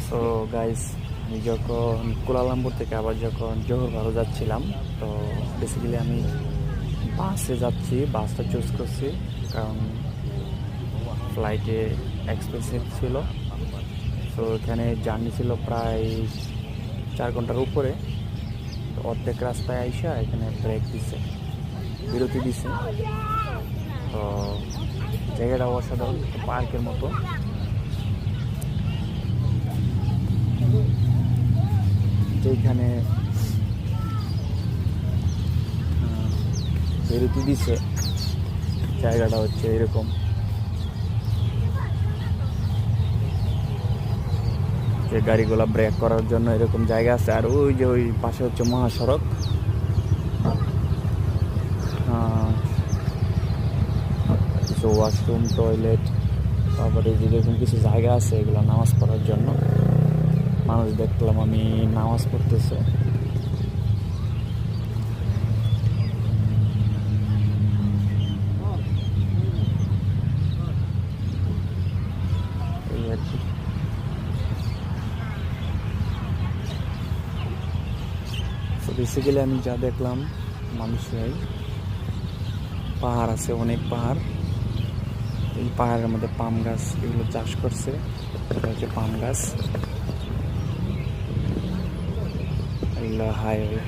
So guys, আমি যখন Kuala Lumpur থেকে আবার যখন জোহর বারো যাচ্ছিলাম, তো বেসিক্যালি আমি বাসে যাচ্ছি। বাসটা চুজ করছি কারণ ফ্লাইটে এক্সপেন্সিভ ছিল। তো এখানে জার্নি ছিল প্রায় 4 ঘন্টার উপরে। তো অর্ধেক রাস্তায় আইসা এখানে ব্রেক দিছে, বিরতি দিছে। তো জায়গাটা অসাধারণ, একটা পার্কের মতো। যেখানে বিরতি দিছে, জায়গাটা হচ্ছে এরকম। যে গাড়িগুলো ব্রেক করার জন্য এরকম জায়গা আছে। আর ওই যে ওই পাশে হচ্ছে মহাসড়ক। কিছু ওয়াশরুম, টয়লেট, তারপরে যেরকম কিছু জায়গা আছে এগুলো নামাজ পড়ার জন্য। মানুষ দেখলাম আমি নামাজ পড়তেছে। এই আর কি। তো বেসিক্যালি আমি যা দেখলাম, মানুষের পাহাড় আছে, অনেক পাহাড়। এই পাহাড়ের মধ্যে পাম গাছ এগুলো চাষ করছে। এটা হচ্ছে পাম গাছ। এগুলো হাইওয়ে।